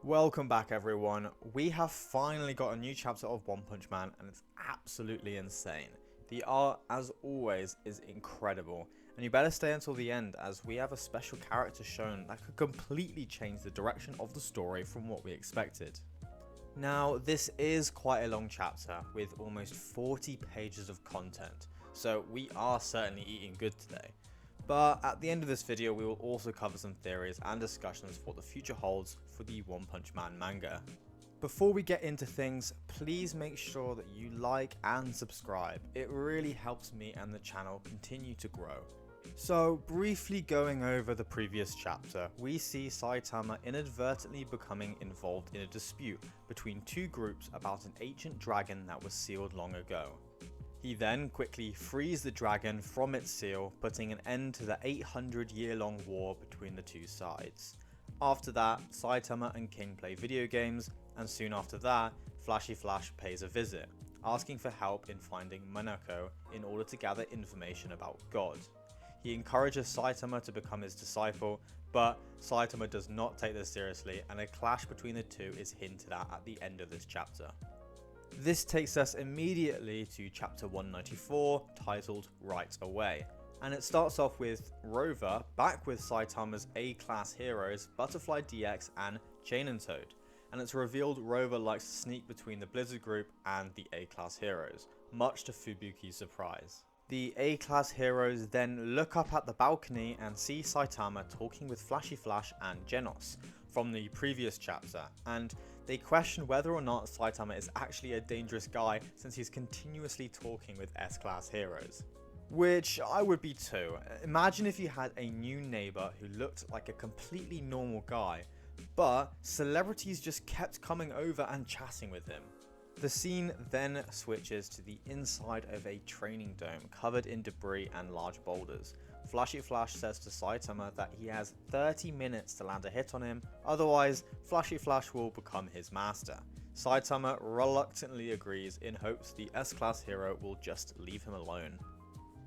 Welcome back everyone. We have finally got a new chapter of One Punch Man and it's absolutely insane. The art, as always, is incredible, and you better stay until the end as we have a special character shown that could completely change the direction of the story from what we expected. Now, this is quite a long chapter with almost 40 pages of content, so we are certainly eating good today. But at the end of this video, we will also cover some theories and discussions for what the future holds for the One Punch Man manga. Before we get into things, please make sure that you like and subscribe. It really helps me and the channel continue to grow. So, briefly going over the previous chapter, we see Saitama inadvertently becoming involved in a dispute between two groups about an ancient dragon that was sealed long ago. He then quickly frees the dragon from its seal, putting an end to the 800-year-long war between the two sides. After that, Saitama and King play video games, and soon after that, Flashy Flash pays a visit, asking for help in finding Manako in order to gather information about God. He encourages Saitama to become his disciple, but Saitama does not take this seriously, and a clash between the two is hinted at the end of this chapter. This takes us immediately to chapter 194, titled Right Away, and it starts off with Rover back with Saitama's A-class heroes Butterfly DX and Chain and Toad, and it's revealed Rover likes to sneak between the Blizzard group and the A-class heroes, much to Fubuki's surprise. The A-class heroes then look up at the balcony and see Saitama talking with Flashy Flash and Genos from the previous chapter, and they question whether or not Saitama is actually a dangerous guy since he's continuously talking with S-class heroes. Which I would be too. Imagine if you had a new neighbor who looked like a completely normal guy, but celebrities just kept coming over and chatting with him. The scene then switches to the inside of a training dome covered in debris and large boulders. Flashy Flash says to Saitama that he has 30 minutes to land a hit on him, otherwise Flashy Flash will become his master. Saitama reluctantly agrees in hopes the S-class hero will just leave him alone.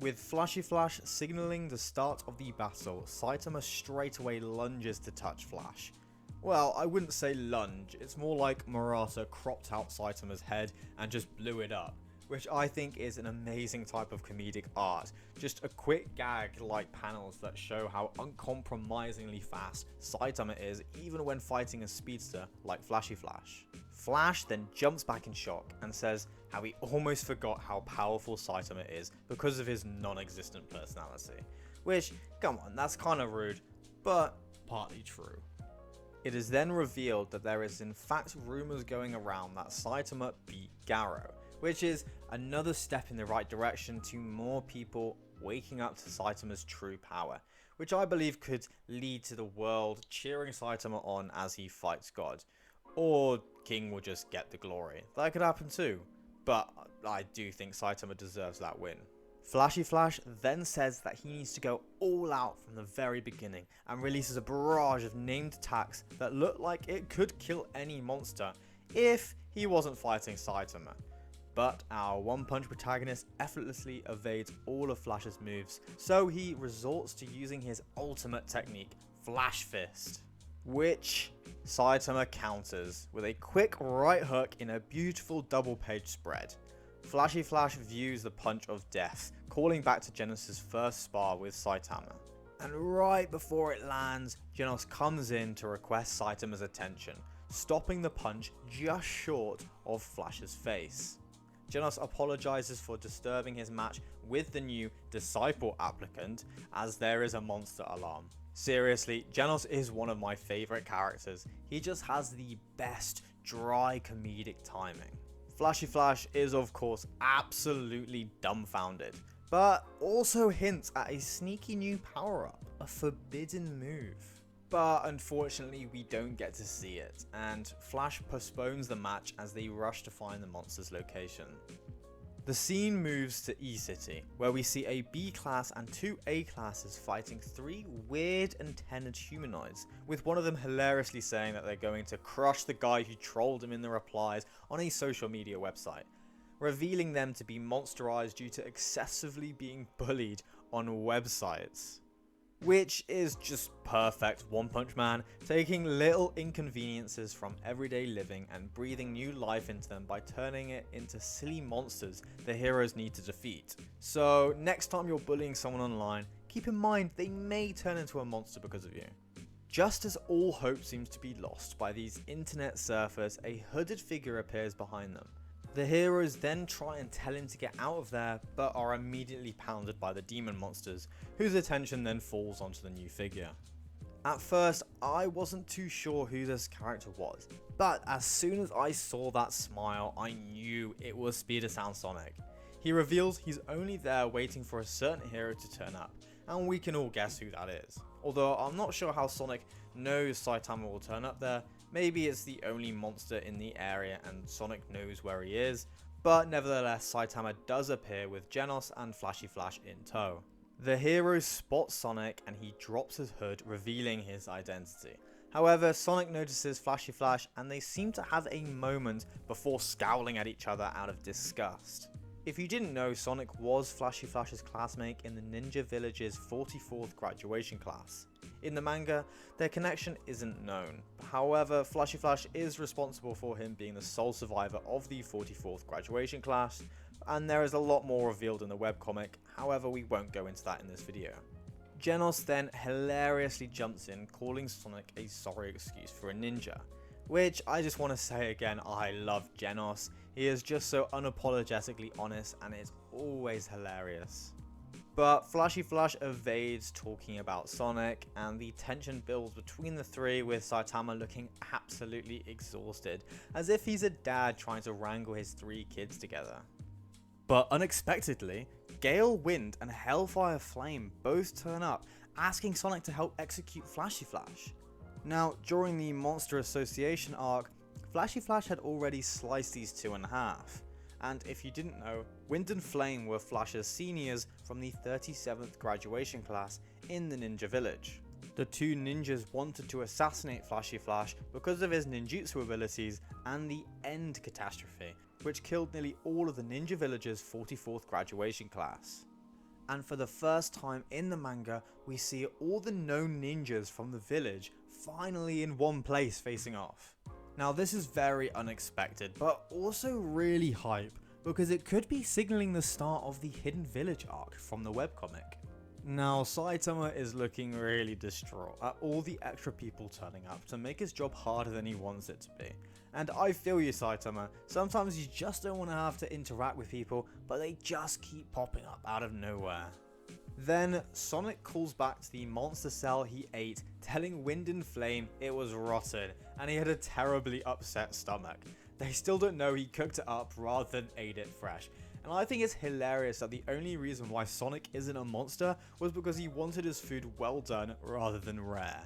With Flashy Flash signaling the start of the battle, Saitama straight away lunges to touch Flash. Well, I wouldn't say lunge, it's more like Murata cropped out Saitama's head and just blew it up, which I think is an amazing type of comedic art. Just a quick gag like panels that show how uncompromisingly fast Saitama is even when fighting a speedster like Flashy Flash. Flash then jumps back in shock and says how he almost forgot how powerful Saitama is because of his non-existent personality. Which, come on, that's kind of rude, but partly true. It is then revealed that there is in fact rumours going around that Saitama beat Garo, which is another step in the right direction to more people waking up to Saitama's true power, which I believe could lead to the world cheering Saitama on as he fights God. Or King will just get the glory. That could happen too, but I do think Saitama deserves that win. Flashy Flash then says that he needs to go all out from the very beginning and releases a barrage of named attacks that look like it could kill any monster if he wasn't fighting Saitama. But our One Punch protagonist effortlessly evades all of Flash's moves, so he resorts to using his ultimate technique, Flash Fist, which Saitama counters with a quick right hook in a beautiful double page spread. Flashy Flash views the punch of death, calling back to Genos' first spar with Saitama. And right before it lands, Genos comes in to request Saitama's attention, stopping the punch just short of Flash's face. Genos apologizes for disturbing his match with the new disciple applicant, as there is a monster alarm. Seriously, Genos is one of my favorite characters. He just has the best dry comedic timing. Flashy Flash is of course absolutely dumbfounded, but also hints at a sneaky new power-up, a forbidden move. But unfortunately we don't get to see it, and Flash postpones the match as they rush to find the monster's location. The scene moves to E-City, where we see a B-class and two A-classes fighting three weird antennaed humanoids, with one of them hilariously saying that they're going to crush the guy who trolled him in the replies on a social media website, revealing them to be monsterized due to excessively being bullied on websites. which is just perfect One Punch Man, taking little inconveniences from everyday living and breathing new life into them by turning it into silly monsters the heroes need to defeat. So next time you're bullying someone online, keep in mind they may turn into a monster because of you. Just as all hope seems to be lost by these internet surfers, a hooded figure appears behind them. The heroes then try and tell him to get out of there, but are immediately pounded by the demon monsters, whose attention then falls onto the new figure. At first, I wasn't too sure who this character was, but as soon as I saw that smile, I knew it was Speeder Sound Sonic. He reveals he's only there waiting for a certain hero to turn up, and we can all guess who that is. Although I'm not sure how Sonic knows Saitama will turn up there. Maybe it's the only monster in the area and Sonic knows where he is, but nevertheless Saitama does appear with Genos and Flashy Flash in tow. The hero spots Sonic and he drops his hood, revealing his identity. However, Sonic notices Flashy Flash and they seem to have a moment before scowling at each other out of disgust. If you didn't know, Sonic was Flashy Flash's classmate in the Ninja Village's 44th graduation class. In the manga, their connection isn't known. However, Flashy Flash is responsible for him being the sole survivor of the 44th graduation class, and there is a lot more revealed in the webcomic, however we won't go into that in this video. Genos then hilariously jumps in, calling Sonic a sorry excuse for a ninja. Which I just want to say again, I love Genos. He is just so unapologetically honest and it's always hilarious. But Flashy Flash evades talking about Sonic and the tension builds between the three, with Saitama looking absolutely exhausted, as if he's a dad trying to wrangle his 3 kids together. But unexpectedly, Gale Wind and Hellfire Flame both turn up, asking Sonic to help execute Flashy Flash. Now, during the Monster Association arc, Flashy Flash had already sliced these two in half. And if you didn't know, Wind and Flame were Flash's seniors from the 37th graduation class in the Ninja Village. The two ninjas wanted to assassinate Flashy Flash because of his ninjutsu abilities and the End Catastrophe, which killed nearly all of the Ninja Village's 44th graduation class. And for the first time in the manga, we see all the known ninjas from the village finally in one place facing off. Now this is very unexpected, but also really hype, because it could be signaling the start of the Hidden Village arc from the webcomic. Now Saitama is looking really distraught at all the extra people turning up to make his job harder than he wants it to be. And I feel you, Saitama, sometimes you just don't want to have to interact with people, but they just keep popping up out of nowhere. Then Sonic calls back to the monster cell he ate, telling Wind and Flame it was rotten and he had a terribly upset stomach. They still don't know he cooked it up rather than ate it fresh. And I think it's hilarious that the only reason why Sonic isn't a monster was because he wanted his food well done rather than rare.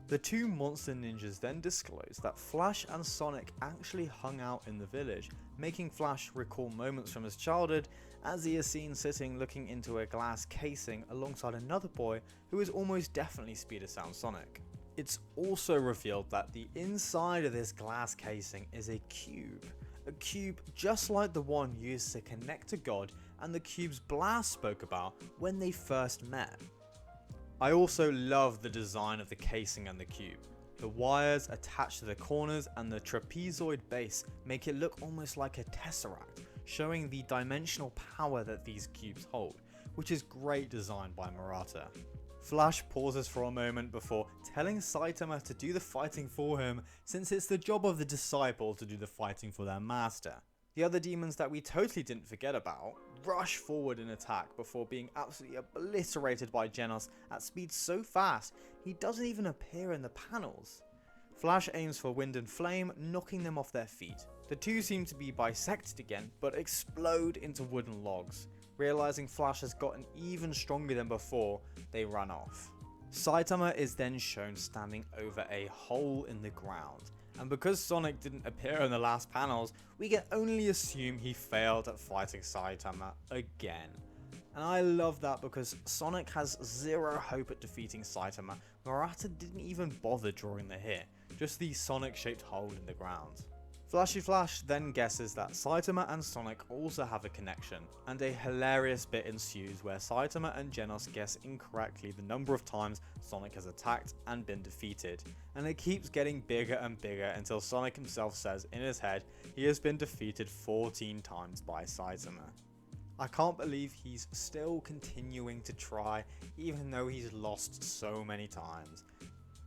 The two monster ninjas then disclose that Flash and Sonic actually hung out in the village, making Flash recall moments from his childhood as he is seen sitting looking into a glass casing alongside another boy who is almost definitely Speeder Sound Sonic. It's also revealed that the inside of this glass casing is a cube just like the one used to connect to God and the cube's Blast spoke about when they first met. I also love the design of the casing and the cube. The wires attached to the corners and the trapezoid base make it look almost like a tesseract, showing the dimensional power that these cubes hold, which is great design by Murata. Flash pauses for a moment before telling Saitama to do the fighting for him, since it's the job of the disciple to do the fighting for their master. The other demons that we totally didn't forget about rush forward in attack before being absolutely obliterated by Genos at speed so fast he doesn't even appear in the panels. Flash aims for Wind and Flame, knocking them off their feet. The two seem to be bisected again, but explode into wooden logs. Realizing Flash has gotten even stronger than before, they run off. Saitama is then shown standing over a hole in the ground, and because Sonic didn't appear in the last panels, we can only assume he failed at fighting Saitama again. And I love that because Sonic has zero hope at defeating Saitama. Murata didn't even bother drawing the hit, just the Sonic shaped hole in the ground. Flashy Flash then guesses that Saitama and Sonic also have a connection, and a hilarious bit ensues where Saitama and Genos guess incorrectly the number of times Sonic has attacked and been defeated, and it keeps getting bigger and bigger until Sonic himself says in his head he has been defeated 14 times by Saitama. I can't believe he's still continuing to try even though he's lost so many times.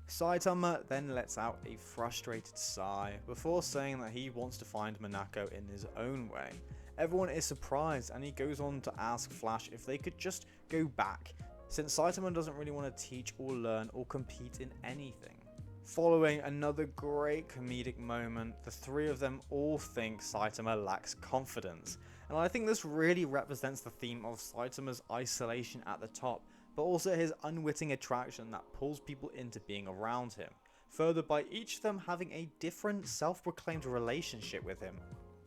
Saitama then lets out a frustrated sigh before saying that he wants to find Monako in his own way. Everyone is surprised and he goes on to ask Flash if they could just go back, since Saitama doesn't really want to teach or learn or compete in anything. Following another great comedic moment, the three of them all think Saitama lacks confidence, and I think this really represents the theme of Saitama's isolation at the top, but also his unwitting attraction that pulls people into being around him, furthered by each of them having a different self-proclaimed relationship with him.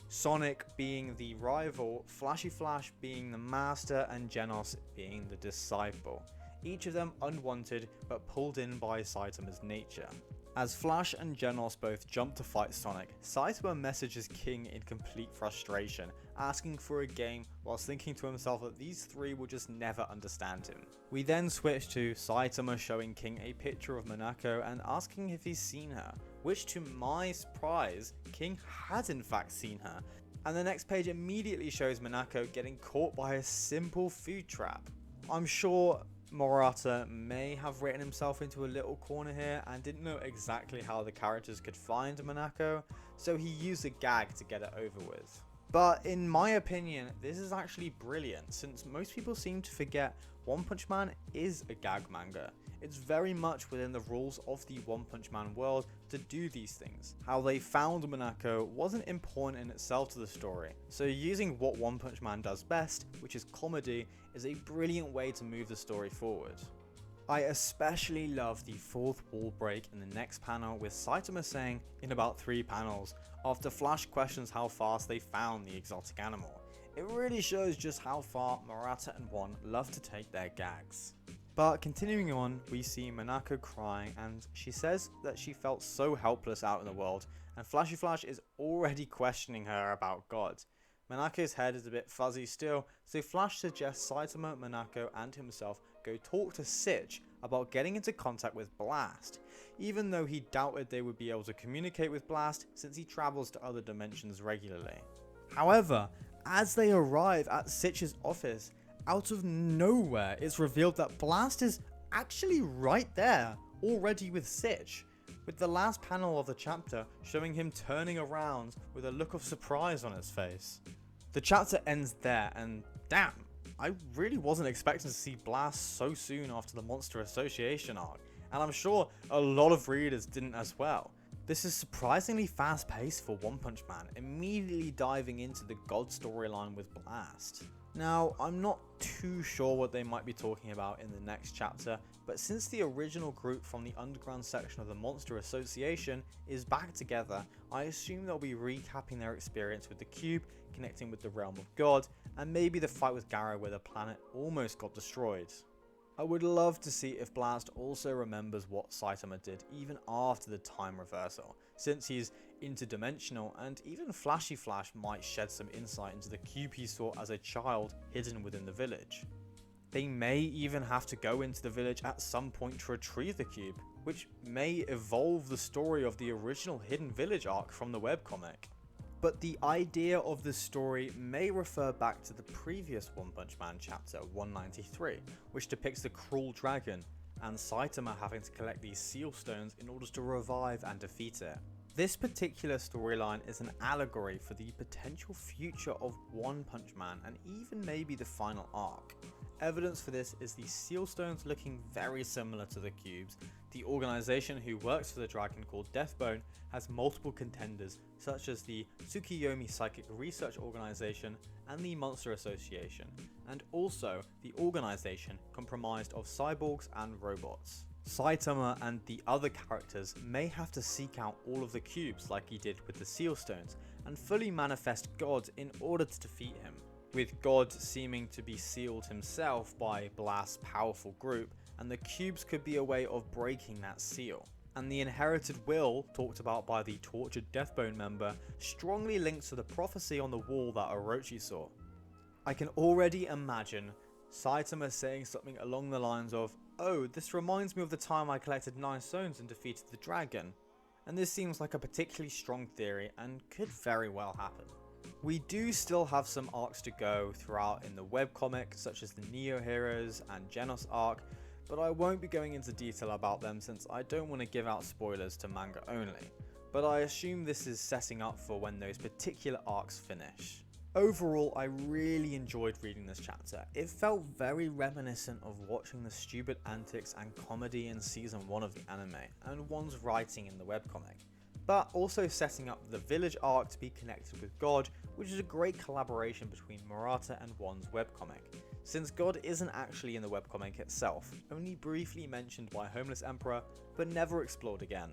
Sonic being the rival, Flashy Flash being the master, and Genos being the disciple. Each of them unwanted but pulled in by Saitama's nature. As Flash and Genos both jump to fight Sonic, Saitama messages King in complete frustration, asking for a game whilst thinking to himself that these three will just never understand him. We then switch to Saitama showing King a picture of Monako and asking if he's seen her, which to my surprise, King had in fact seen her, and the next page immediately shows Monako getting caught by a simple food trap. I'm sure Murata may have written himself into a little corner here and didn't know exactly how the characters could find Monako, so he used a gag to get it over with. But in my opinion, this is actually brilliant, since most people seem to forget One Punch Man is a gag manga. It's very much within the rules of the One Punch Man world to do these things. How they found Monako wasn't important in itself to the story, so using what One Punch Man does best, which is comedy, is a brilliant way to move the story forward. I especially love the fourth wall break in the next panel, with Saitama saying, in about 3 panels, after Flash questions how fast they found the exotic animal. It really shows just how far Murata and One love to take their gags. But continuing on, we see Monako crying, and she says that she felt so helpless out in the world, and Flashy Flash is already questioning her about God. Monako's head is a bit fuzzy still, so Flash suggests Saitama, Monako and himself go talk to Sitch about getting into contact with Blast, even though he doubted they would be able to communicate with Blast since he travels to other dimensions regularly. However, as they arrive at Sitch's office, out of nowhere it's revealed that Blast is actually right there, already with Sitch, with the last panel of the chapter showing him turning around with a look of surprise on his face. The chapter ends there, and damn, I really wasn't expecting to see Blast so soon after the Monster Association arc, and I'm sure a lot of readers didn't as well. This is surprisingly fast paced for One Punch Man, immediately diving into the God storyline with Blast. Now, I'm not too sure what they might be talking about in the next chapter, but since the original group from the underground section of the Monster Association is back together, I assume they'll be recapping their experience with the Cube, connecting with the Realm of God, and maybe the fight with Gara where the planet almost got destroyed. I would love to see if Blast also remembers what Saitama did even after the time reversal, since he's interdimensional, and even Flashy Flash might shed some insight into the cube he saw as a child hidden within the village. They may even have to go into the village at some point to retrieve the cube, which may evolve the story of the original Hidden Village arc from the webcomic. But the idea of this story may refer back to the previous One Punch Man chapter 193, which depicts the Cruel Dragon, and Saitama having to collect these seal stones in order to revive and defeat it. This particular storyline is an allegory for the potential future of One Punch Man and even maybe the final arc. Evidence for this is the seal stones looking very similar to the cubes. The organization who works for the dragon called Deathbone has multiple contenders such as the Tsukiyomi Psychic Research Organization and the Monster Association, and also the organization comprised of cyborgs and robots. Saitama and the other characters may have to seek out all of the cubes like he did with the seal stones and fully manifest God in order to defeat him, with God seeming to be sealed himself by Blast's powerful group, and the cubes could be a way of breaking that seal. and the inherited will, talked about by the tortured Deathbone member, strongly links to the prophecy on the wall that Orochi saw. I can already imagine Saitama saying something along the lines of, "Oh, this reminds me of the time I collected 9 stones and defeated the dragon," and this seems like a particularly strong theory and could very well happen. We do still have some arcs to go throughout in the webcomic, such as the Neo Heroes and Genos arc, but I won't be going into detail about them since I don't want to give out spoilers to manga only, but I assume this is setting up for when those particular arcs finish. Overall, I really enjoyed reading this chapter. It felt very reminiscent of watching the stupid antics and comedy in season 1 of the anime, and One's writing in the webcomic, but also setting up the village arc to be connected with God, which is a great collaboration between Murata and One's webcomic, since God isn't actually in the webcomic itself, only briefly mentioned by Homeless Emperor, but never explored again.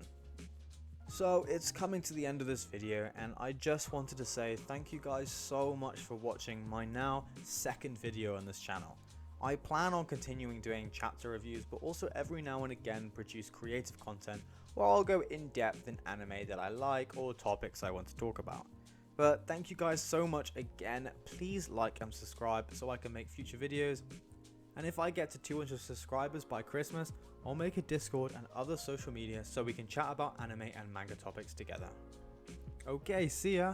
So it's coming to the end of this video, and I just wanted to say thank you guys so much for watching my now second video on this channel. I plan on continuing doing chapter reviews, but also every now and again produce creative content where I'll go in depth in anime that I like or topics I want to talk about. But thank you guys so much again. Please like and subscribe so I can make future videos. And if I get to 200 subscribers by Christmas, I'll make a Discord and other social media so we can chat about anime and manga topics together. Okay, see ya!